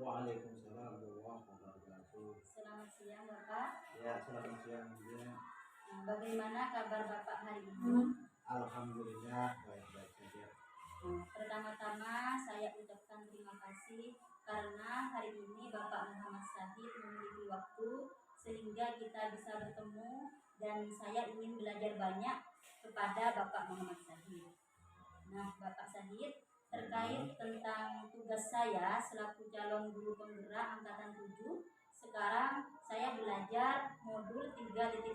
Waalaikumsalam warahmatullahi wabarakatuh. Selamat siang Bapak. Ya, selamat siang juga. Bagaimana kabar Bapak hari ini? Alhamdulillah baik-baik saja. Pertama-tama saya ucapkan terima kasih karena hari ini Bapak Muhammad Syahid memiliki waktu sehingga kita bisa bertemu dan saya ingin belajar banyak kepada Bapak Muhammad Syahid. Nah, Bapak Syahid, terkait tentang tugas saya selaku calon guru penggerak angkatan 7, sekarang saya belajar modul 3.1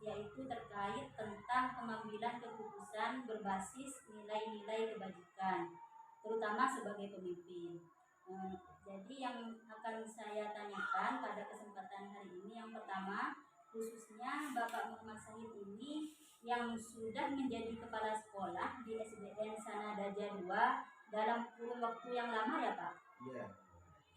yaitu terkait tentang pengambilan keputusan berbasis nilai-nilai kebajikan, terutama sebagai pemimpin. Jadi yang akan saya tanyakan pada kesempatan hari ini, yang pertama, khususnya Bapak Muhammad Syahid ini yang sudah menjadi kepala sekolah di SDN Sanadaja 2 dalam kurun waktu yang lama ya Pak? Iya.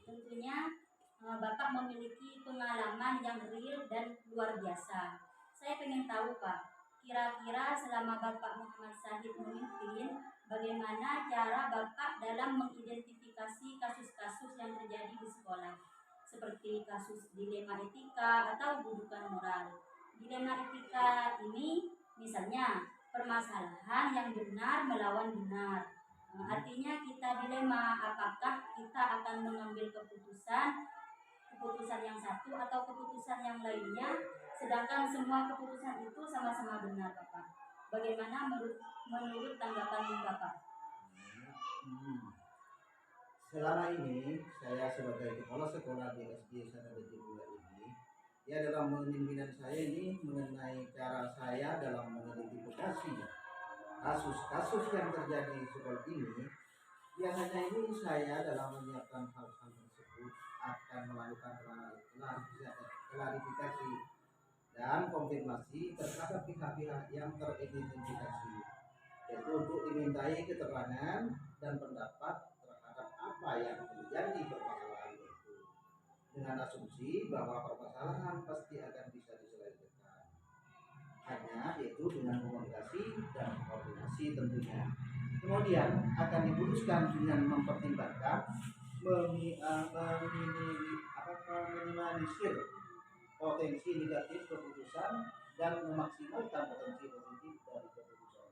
Tentunya Bapak memiliki pengalaman yang real dan luar biasa. Saya ingin tahu Pak, kira-kira selama Bapak Muhammad Syahid memimpin, bagaimana cara Bapak dalam mengidentifikasi kasus-kasus yang terjadi di sekolah, seperti kasus dilema etika atau budukan moral. Dilema etika ini misalnya permasalahan yang benar melawan benar. Artinya kita dilema apakah kita akan mengambil keputusan yang satu atau keputusan yang lainnya, sedangkan semua keputusan itu sama-sama benar Bapak. Bagaimana menurut tanggapan Bapak? Selama ini saya sebagai kepala sekolah di SD Sanadaja 2 ini, ya dalam pemimpinan saya ini mengenai cara saya dalam mengidentifikasi kasus-kasus yang terjadi di sekolah ini, biasanya ini saya dalam menyiapkan hal-hal tersebut akan melakukan klarifikasi dan konfirmasi terhadap pihak-pihak yang teridentifikasi, yaitu untuk dimintai keterangan dan pendapat terhadap apa yang menjadi permasalahan itu, dengan asumsi bahwa permasalahan pasti akan bisa diselesaikan, hanya yaitu dengan komunikasi dan koordinasi tentunya. Kemudian akan diputuskan dengan mempertimbangkan meminimalisir potensi negatif keputusan dan memaksimalkan potensi positif dari keputusan.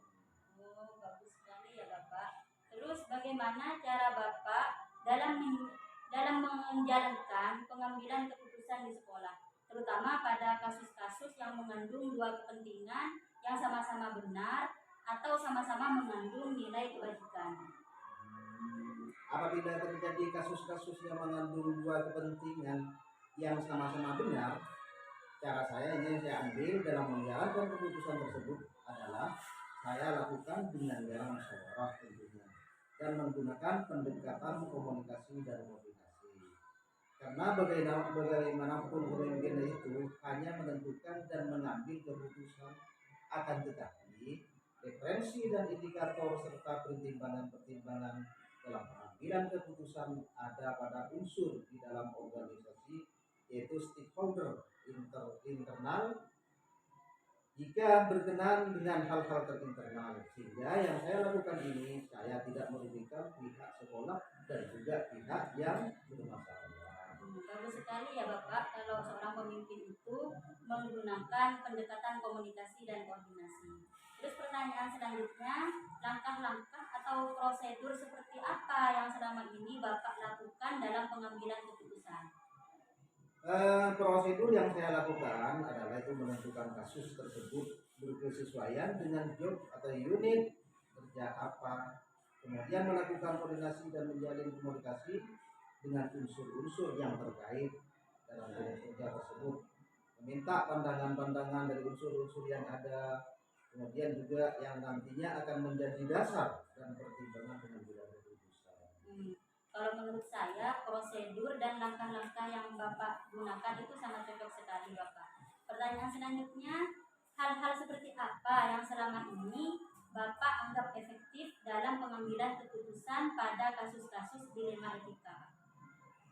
Oh, bagus sekali ya Bapak. Terus bagaimana cara Bapak dalam menjalankan pengambilan keputusan di sekolah, terutama pada kasus-kasus yang mengandung dua kepentingan yang sama-sama benar atau sama-sama mengandung nilai kebajikan? Apabila terjadi kasus-kasus yang mengandung dua kepentingan yang sama-sama benar, cara saya ini saya ambil dalam menjalankan keputusan tersebut adalah saya lakukan dengan jalan musyawarah tentunya, dan menggunakan pendekatan komunikasi dan koordinasi. Karena bagaimanapun pemimpin itu hanya menentukan dan mengambil keputusan, akan tetapi referensi dan indikator serta pertimbangan-pertimbangan dalam pengambilan keputusan ada pada unsur di dalam organisasi, yaitu stakeholder internal jika berkenan dengan hal-hal terinternal, sehingga yang saya lakukan ini saya tidak merugikan pihak sekolah dan juga pihak yang bermasalah. Bagus sekali ya Bapak kalau seorang pemimpin itu menggunakan pendekatan komunikasi dan koordinasi. Terus pertanyaan selanjutnya, langkah-langkah atau prosedur seperti apa yang selama ini Bapak lakukan dalam pengambilan keputusan? Prosedur yang saya lakukan adalah itu menentukan kasus tersebut berkesesuaian dengan job atau unit kerja apa, kemudian melakukan koordinasi dan menjalin komunikasi dengan unsur-unsur yang terkait dalam kerja tersebut, meminta pandangan-pandangan dari unsur-unsur yang ada, kemudian juga yang nantinya akan menjadi dasar dan pertimbangan pengambilan keputusan. Kalau menurut saya, prosedur dan langkah-langkah yang Bapak gunakan itu sangat cocok sekali Bapak. Pertanyaan selanjutnya, hal-hal seperti apa yang selama ini Bapak anggap efektif dalam pengambilan keputusan pada kasus-kasus dilema etika?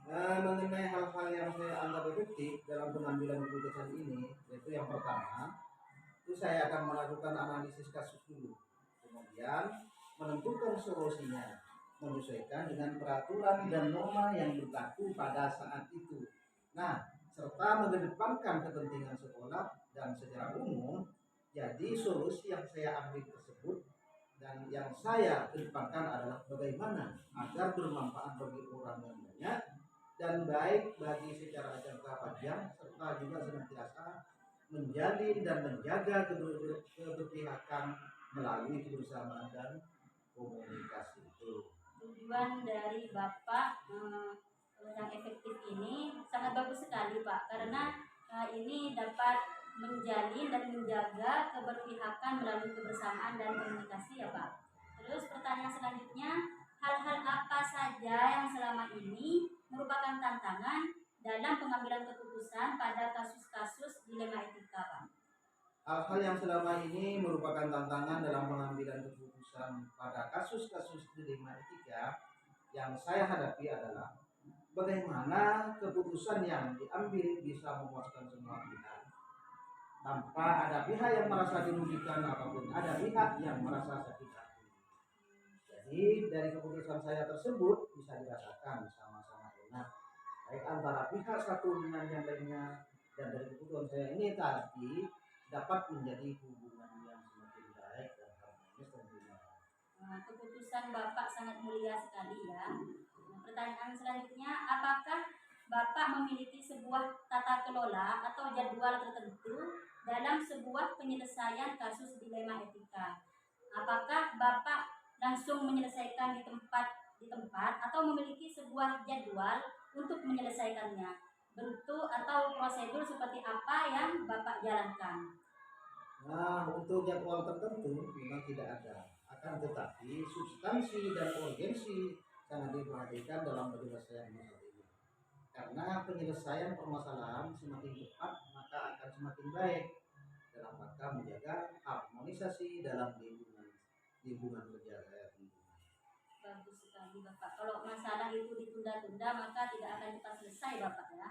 Mengenai hal-hal yang saya anggap efektif dalam pengambilan keputusan ini, yaitu yang pertama, itu saya akan melakukan analisis kasus dulu, kemudian menentukan solusinya, menyesuaikan dengan peraturan dan norma yang berlaku pada saat itu. Nah, serta mengedepankan kepentingan sekolah dan secara umum. Jadi solusi yang saya ambil tersebut dan yang saya kedepankan adalah bagaimana agar bermanfaat bagi orang yang banyak dan baik bagi secara jangka panjang, serta juga senantiasa menjalin dan menjaga keberpihakan melalui kebersamaan dan komunikasi itu. Tujuan dari Bapak yang efektif ini sangat bagus sekali Pak, karena ini dapat menjalin dan menjaga keberpihakan melalui kebersamaan dan komunikasi ya Pak. Terus pertanyaan selanjutnya, hal-hal apa saja yang selama ini merupakan tantangan dalam pengambilan keputusan pada kasus-kasus dilema etika Pak? Hal-hal yang selama ini merupakan tantangan dalam pengambilan keputusan pada kasus-kasus dilema etika yang saya hadapi adalah bagaimana keputusan yang diambil bisa memuaskan semua pihak tanpa ada pihak yang merasa dirugikan ataupun ada pihak yang merasa sakit hati. Jadi dari keputusan saya tersebut bisa dirasakan sama-sama enak baik antara pihak satu dengan yang lainnya, dan dari keputusan saya ini tadi dapat menjadi hubungan yang semakin baik dan harmonis tentunya. Keputusan Bapak sangat mulia sekali ya. Pertanyaan selanjutnya, apakah Bapak memiliki sebuah tata kelola atau jadwal tertentu dalam sebuah penyelesaian kasus dilema etika? Apakah Bapak langsung menyelesaikan di tempat atau memiliki sebuah jadwal untuk menyelesaikannya? Bentuk atau prosedur seperti apa yang Bapak jalankan? Nah, untuk jadwal tertentu memang tidak ada. Akan tetapi substansi dan urgensi sangat diperhatikan dalam penyelesaian masalah ini. Karena penyelesaian permasalahan semakin cepat maka akan semakin baik dalam rangka menjaga harmonisasi dalam lingkungan kerja saya tentunya. Bagus sekali Bapak. Kalau masalah itu ditunda-tunda maka tidak akan cepat selesai Bapak ya.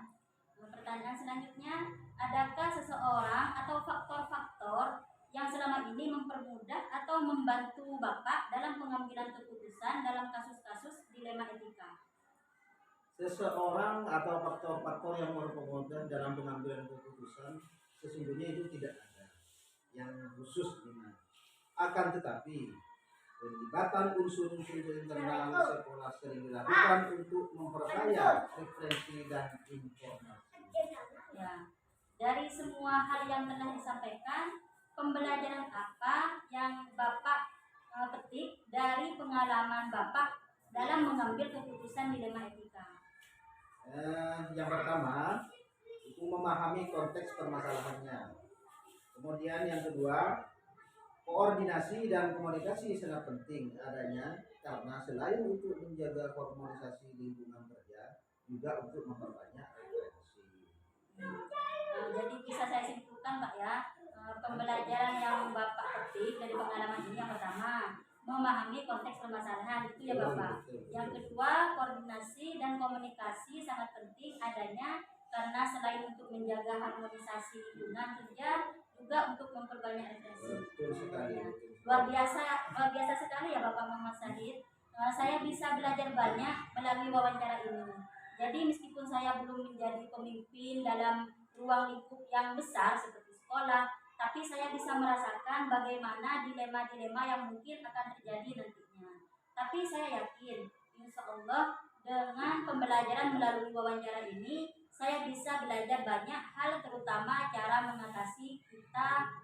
Pertanyaan selanjutnya, adakah seseorang atau faktor-faktor yang selama ini mempermudah atau membantu Bapak dalam pengambilan keputusan dalam kasus-kasus dilema etika? Seseorang atau faktor-faktor yang mempermudah dalam pengambilan keputusan sesungguhnya itu tidak ada yang khusus dengan. Akan tetapi pelibatan unsur-unsur internal sekolah sering dilakukan untuk memperkaya referensi dan informasi. Ya, dari semua hal yang telah disampaikan, pembelajaran apa yang Bapak petik dari pengalaman Bapak dalam mengambil keputusan dilema etika? Yang pertama itu memahami konteks permasalahannya. Kemudian yang kedua, koordinasi dan komunikasi sangat penting adanya karena selain untuk menjaga harmonisasi lingkungan kerja, juga untuk memperbanyak referensi. Jadi bisa saya simpulkan Pak ya, pembelajaran yang Bapak petik dari pengalaman ini yang pertama, memahami konteks permasalahan itu ya Bapak. Yang kedua, koordinasi dan komunikasi sangat penting adanya karena selain untuk menjaga harmonisasi lingkungan kerja, juga untuk memperbanyak referensi. Luar biasa sekali ya Bapak Muhammad Syahid. Saya bisa belajar banyak melalui wawancara ini. Jadi meskipun saya belum menjadi pemimpin dalam ruang lingkup yang besar seperti sekolah, tapi saya bisa merasakan bagaimana dilema-dilema yang mungkin akan terjadi nantinya. Tapi saya yakin, insya Allah dengan pembelajaran melalui wawancara ini, saya bisa belajar banyak hal, terutama cara mengatasi kita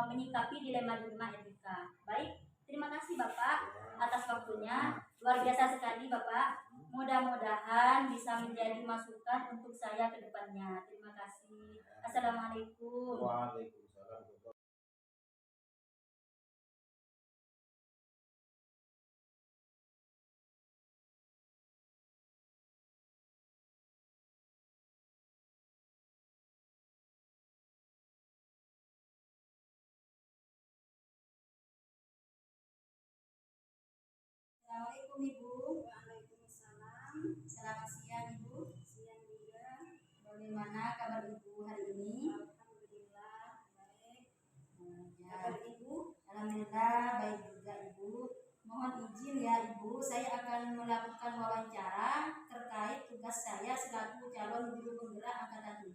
menyikapi dilema-dilema etika. Baik, terima kasih Bapak atas waktunya. Luar biasa sekali Bapak. Mudah-mudahan bisa menjadi masukan untuk saya ke depannya. Terima kasih. Assalamualaikum. Waalaikumsalam. Assalamualaikum Ibu. Waalaikumsalam. Selamat siang Ibu. Siang juga. Bagaimana kabar Ibu hari ini? Alhamdulillah baik. Kabar Ibu? Alhamdulillah baik juga Ibu. Mohon izin ya Ibu, saya akan melakukan wawancara terkait tugas saya selaku calon guru penggerak angkatan 7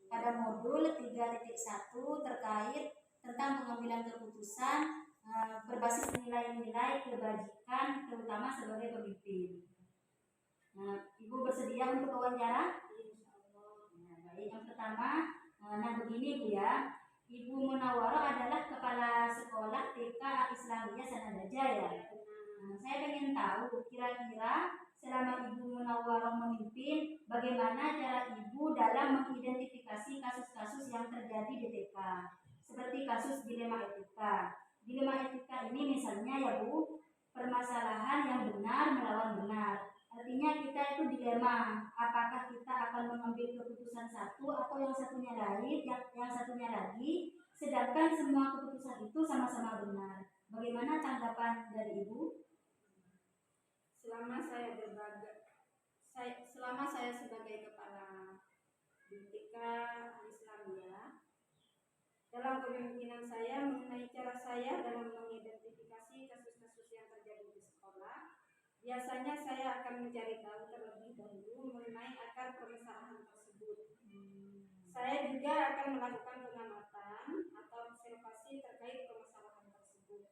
pada modul 3.1 terkait tentang pengambilan keputusan berbasis nilai-nilai kebajikan terutama sebagai pemimpin. Ibu bersedia untuk wawancara? Baik, yang pertama, begini Bu ya. Ibu Munawwaroh adalah kepala sekolah TK Islamiyah Sanadaja ya. Saya ingin tahu kira-kira selama Ibu Munawwaroh memimpin, bagaimana cara Ibu dalam mengidentifikasi kasus-kasus yang terjadi di TK, seperti kasus dilema etika. Dilema etika ini misalnya ya Bu, permasalahan yang benar melawan benar. Artinya kita itu dilema, apakah kita akan mengambil keputusan satu atau yang satunya lagi, sedangkan semua keputusan itu sama-sama benar. Bagaimana tanggapan dari Ibu? Selama saya sebagai kepala BTK Islamiyah, dalam kepemimpinan saya mengenai cara saya dalam mengidentifikasi kasus-kasus yang terjadi di sekolah, biasanya saya akan mencari tahu terlebih dahulu mengenai akar permasalahan tersebut. Saya juga akan melakukan pengamatan atau observasi terkait permasalahan tersebut.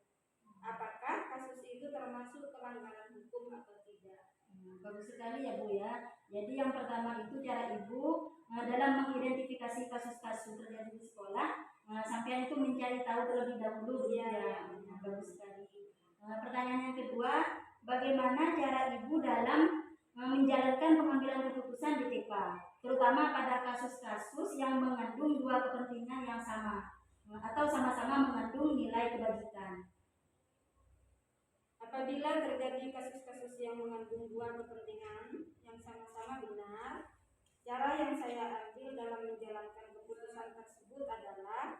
Apakah kasus itu termasuk pelanggaran hukum atau tidak? Bagus sekali ya Bu ya. Jadi yang pertama itu cara Ibu dalam mengidentifikasi kasus-kasus terjadi di sekolah, sampai itu mencari tahu terlebih dahulu ya. Bagus sekali. Pertanyaan yang kedua, bagaimana cara Ibu dalam menjalankan pengambilan keputusan di TK, terutama pada kasus-kasus yang mengandung dua kepentingan yang sama atau sama-sama mengandung nilai kebajikan? Apabila terjadi kasus-kasus yang mengandung dua kepentingan yang sama-sama benar, cara yang saya ambil dalam menjalankan keputusan tersebut adalah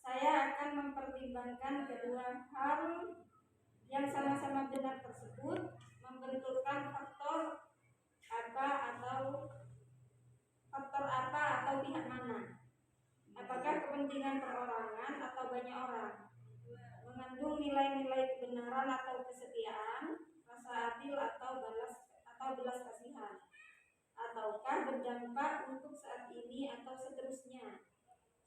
saya akan mempertimbangkan kedua hal yang sama-sama benar tersebut, membenturkan faktor apa atau pihak mana. Apakah kepentingan perorangan atau banyak orang, mengandung nilai-nilai kebenaran atau kesetiaan, rasa adil atau belas kasihan, ataukah berdampak untuk saat ini atau seterusnya.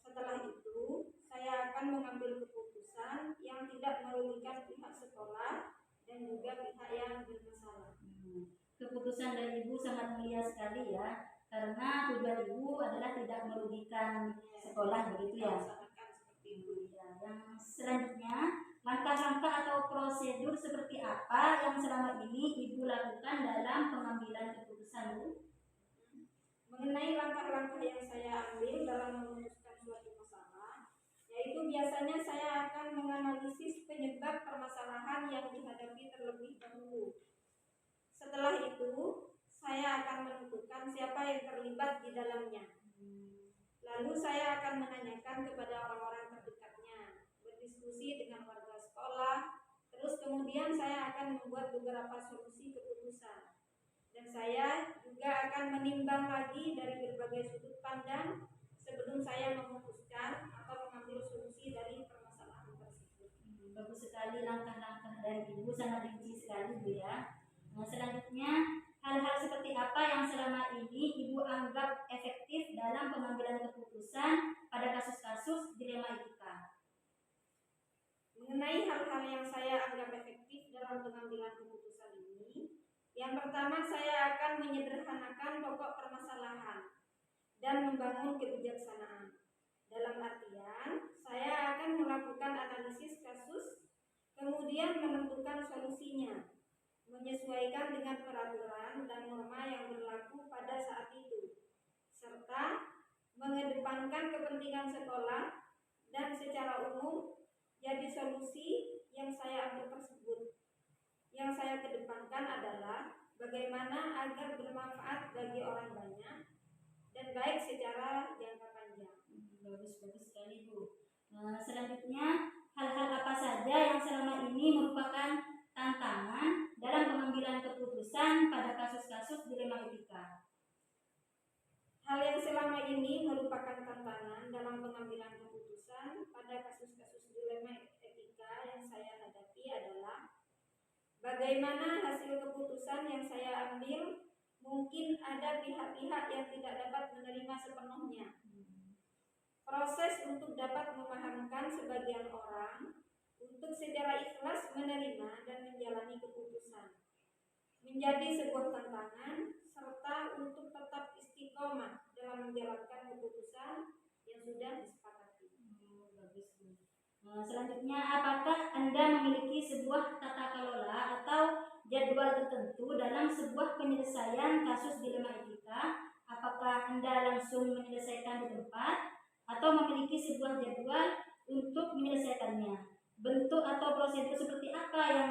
Setelah itu, saya akan mengambil keputusan yang tidak merugikan pihak sekolah dan juga pihak yang bermasalah. Keputusan dari Ibu sangat mulia sekali ya, karena tujuan Ibu adalah tidak merugikan sekolah, begitu ya. Yang selanjutnya, langkah-langkah atau prosedur seperti apa yang selama ini Ibu lakukan dalam pengambilan keputusan Bu? Mengenai langkah-langkah yang saya ambil dalam memutuskan suatu masalah, yaitu biasanya saya akan menganalisis penyebab permasalahan yang dihadapi terlebih dahulu. Setelah itu, saya akan menentukan siapa yang terlibat di dalamnya. Lalu saya akan menanyakan kepada orang-orang terdekatnya, berdiskusi dengan warga sekolah, terus kemudian saya akan membuat beberapa solusi keputusan. Dan saya juga akan menimbang lagi dari berbagai sudut pandang sebelum saya memutuskan atau mengambil solusi dari permasalahan tersebut. Bagus sekali langkah-langkah dari Ibu, sangat rinci sekali Bu ya. Selanjutnya, hal-hal seperti apa yang selama ini Ibu anggap efektif dalam pengambilan keputusan pada kasus-kasus dilema etika? Mengenai hal-hal yang saya anggap efektif dalam pengambilan keputusan ini, yang pertama saya akan menyederhanakan pokok permasalahan dan membangun kebijaksanaan. Dalam artian, saya akan melakukan analisis kasus, kemudian menentukan solusinya, menyesuaikan dengan peraturan dan norma yang berlaku pada saat itu, serta mengedepankan kepentingan sekolah dan secara umum. Jadi solusi yang saya ambil tersebut, yang saya kedepankan adalah bagaimana agar bermanfaat bagi orang banyak dan baik secara jangka panjang. Bagus sekali Bu. Selanjutnya, hal-hal apa saja yang selama ini merupakan tantangan dalam pengambilan keputusan pada kasus-kasus dilema etika? Hal yang selama ini merupakan tantangan dalam pengambilan keputusan pada kasus-kasus dilema etika yang saya hadapi adalah Bagaimana hasil keputusan yang saya ambil? Mungkin ada pihak-pihak yang tidak dapat menerima sepenuhnya. Proses untuk dapat memahamkan sebagian orang untuk secara ikhlas menerima dan menjalani keputusan menjadi sebuah tantangan, serta untuk tetap istiqomah dalam menjalankan keputusan yang sudah disepakati. Bagus, Bu. Selanjutnya, apakah Anda memiliki sebuah tata kelola atau jadwal tertentu dalam sebuah penyelesaian kasus dilema etika? Apakah Anda langsung menyelesaikan di tempat atau memiliki sebuah jadwal untuk menyelesaikannya? Bentuk atau prosedur seperti apa yang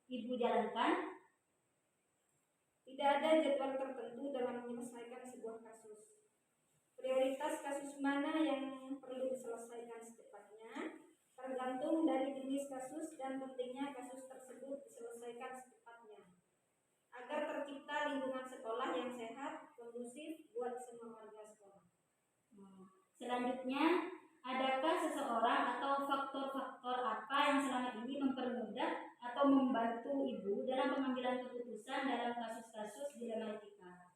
Ibu jalankan? Tidak ada jadwal tertentu dalam menyelesaikan sebuah kasus. Prioritas kasus mana yang perlu diselesaikan secepatnya tergantung dari jenis kasus dan pentingnya kasus tersebut diselesaikan secepatnya agar tercipta lingkungan sekolah yang sehat, kondusif buat semua warga sekolah. Selanjutnya, adakah seseorang atau faktor-faktor apa yang selama ini mempermudah atau membantu Ibu dalam pengambilan keputusan dalam kasus-kasus dilema etika?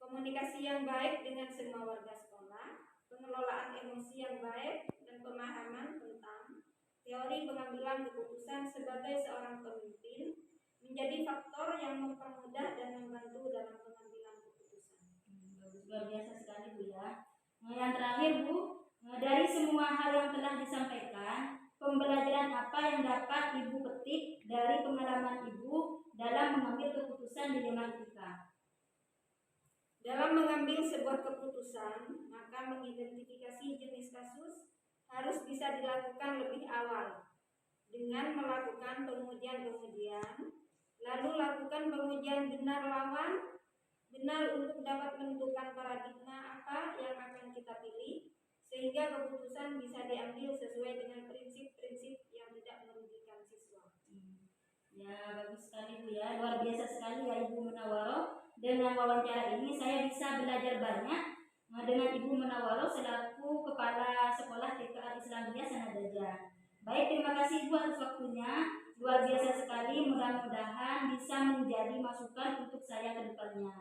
Komunikasi yang baik dengan semua warga sekolah, pengelolaan emosi yang baik, dan pemahaman tentang teori pengambilan keputusan sebagai seorang pemimpin menjadi faktor yang mempermudah dan membantu dalam pengambilan keputusan. Luar biasa sekali, Bu, ya. Yang terakhir, Bu, dari semua hal yang telah disampaikan, pembelajaran apa yang dapat Ibu petik dari pengalaman Ibu dalam mengambil keputusan dilema etika? Dalam mengambil sebuah keputusan, maka mengidentifikasi jenis kasus harus bisa dilakukan lebih awal dengan melakukan pengujian-pengujian, lalu lakukan pengujian benar lawan, benar untuk dapat menentukan paradigma apa yang akan kita pilih, sehingga keputusan bisa diambil sesuai dengan prinsip-prinsip yang tidak merugikan siswa. Ya, bagus sekali, Bu, ya. Luar biasa sekali ya Ibu Munawwaroh. Dengan wawancara ini saya bisa belajar banyak dengan Ibu Munawwaroh selaku Kepala Sekolah TK Al-Islamiyah Sanadaja. Baik, terima kasih Ibu atas waktunya. Luar biasa sekali, mudah-mudahan bisa menjadi masukan untuk saya ke depannya.